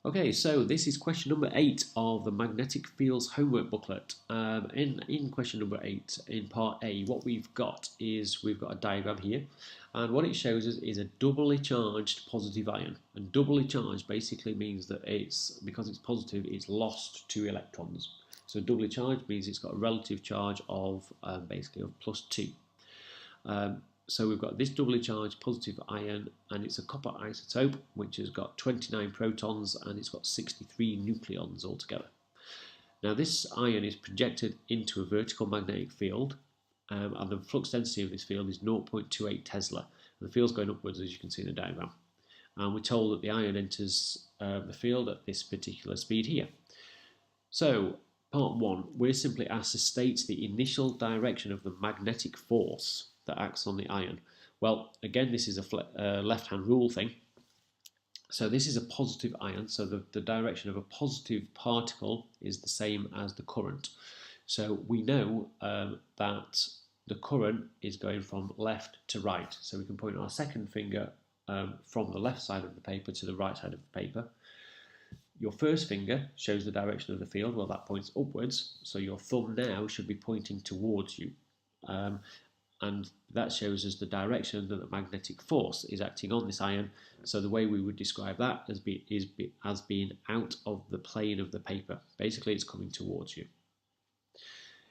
Okay, so this is question number 8 of the Magnetic Fields homework booklet. In question number 8, in part A, what we've got is we've got a diagram here, and what it shows us is a doubly charged positive ion. And doubly charged basically means that because it's positive, it's lost 2 electrons. So doubly charged means it's got a relative charge of basically of +2. So we've got this doubly charged positive ion, and it's a copper isotope which has got 29 protons and it's got 63 nucleons altogether. Now this ion is projected into a vertical magnetic field, and the flux density of this field is 0.28 Tesla. And the field's going upwards, as you can see in the diagram. And we're told that the ion enters the field at this particular speed here. So part 1, we're simply asked to state the initial direction of the magnetic force that acts on the ion. Well, again, this is a left-hand rule thing. So this is a positive ion, so the direction of a positive particle is the same as the current. So we know that the current is going from left to right. So we can point our second finger from the left side of the paper to the right side of the paper. Your first finger shows the direction of the field. Well, that points upwards, so your thumb now should be pointing towards you. And that shows us the direction that the magnetic force is acting on this ion. So the way we would describe that as being out of the plane of the paper. Basically, it's coming towards you.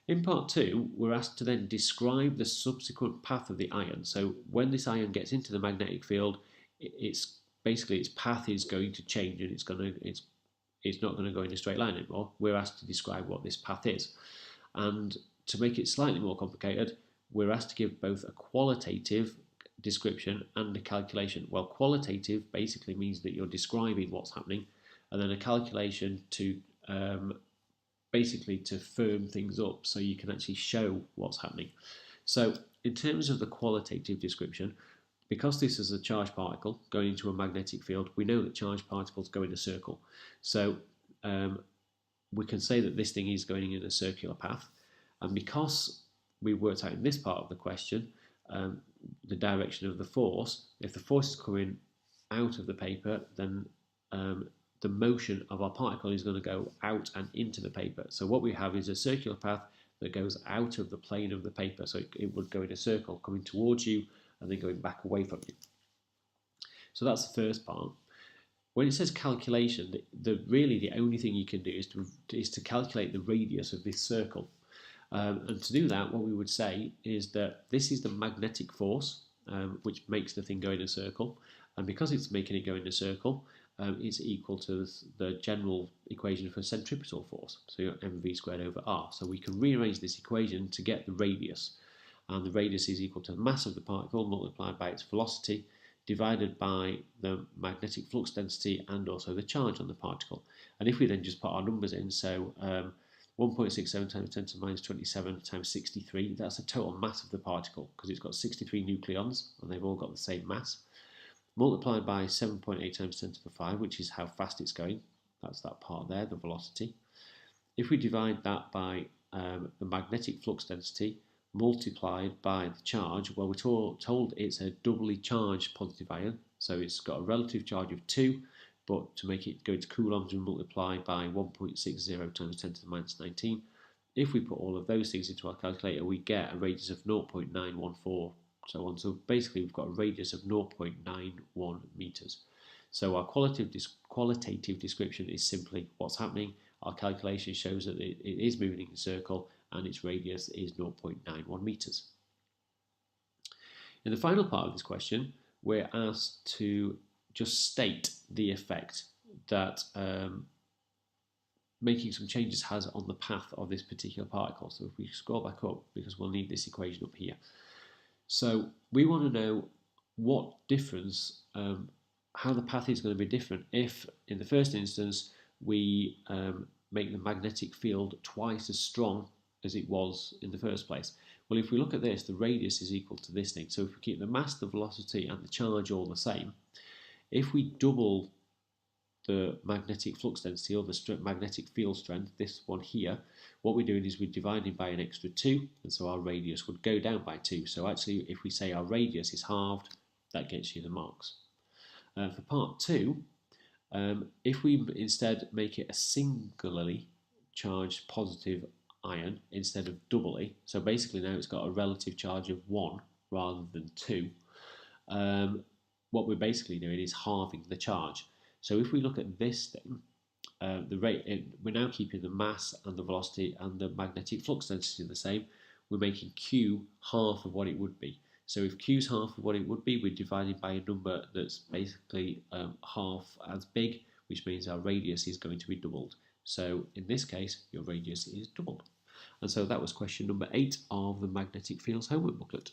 In part 2, we're asked to then describe the subsequent path of the ion. So when this ion gets into the magnetic field, its path is going to change, and it's not going to go in a straight line anymore. We're asked to describe what this path is. And to make it slightly more complicated, we're asked to give both a qualitative description and a calculation. Well, qualitative basically means that you're describing what's happening, and then a calculation to basically to firm things up so you can actually show what's happening. So in terms of the qualitative description, because this is a charged particle going into a magnetic field, we know that charged particles go in a circle. So we can say that this thing is going in a circular path, and because we worked out in this part of the question the direction of the force. If the force is coming out of the paper, then the motion of our particle is going to go out and into the paper. So what we have is a circular path that goes out of the plane of the paper. So it would go in a circle coming towards you and then going back away from you. So that's the first part. When it says calculation, really the only thing you can do is to calculate the radius of this circle. And to do that, what we would say is that this is the magnetic force, which makes the thing go in a circle. And because it's making it go in a circle, it's equal to the general equation for centripetal force. So you're mv squared over r. So we can rearrange this equation to get the radius. And the radius is equal to the mass of the particle multiplied by its velocity, divided by the magnetic flux density and also the charge on the particle. And if we then just put our numbers in, so 1.67 times 10 to the minus 27 times 63, that's the total mass of the particle, because it's got 63 nucleons and they've all got the same mass, multiplied by 7.8 times 10 to the 5, which is how fast it's going. That's that part there, the velocity. If we divide that by the magnetic flux density multiplied by the charge, well, we're told it's a doubly charged positive ion, so it's got a relative charge of 2, but to make it go to coulombs, we multiply by 1.60 times 10 to the minus 19. If we put all of those things into our calculator, we get a radius of 0.914, so on. So basically, we've got a radius of 0.91 meters. So our qualitative description is simply what's happening. Our calculation shows that it is moving in a circle, and its radius is 0.91 meters. In the final part of this question, we're asked to just state the effect that making some changes has on the path of this particular particle. So if we scroll back up, because we'll need this equation up here. So we want to know what difference, how the path is going to be different if, in the first instance, we make the magnetic field twice as strong as it was in the first place. Well, if we look at this, the radius is equal to this thing. So if we keep the mass, the velocity, and the charge all the same, if we double the magnetic flux density or the magnetic field strength, this one here, what we're doing is we're dividing by an extra 2, and so our radius would go down by 2. So actually, if we say our radius is halved, that gets you the marks. For part 2, If we instead make it a singularly charged positive ion instead of doubly, so basically now it's got a relative charge of 1 rather than 2, what we're basically doing is halving the charge. So if we look at this thing, the rate, we're now keeping the mass and the velocity and the magnetic flux density the same. We're making Q half of what it would be. So if Q is half of what it would be, we're dividing by a number that's basically half as big, which means our radius is going to be doubled. So in this case, your radius is doubled. And so that was question number 8 of the Magnetic Fields homework booklet.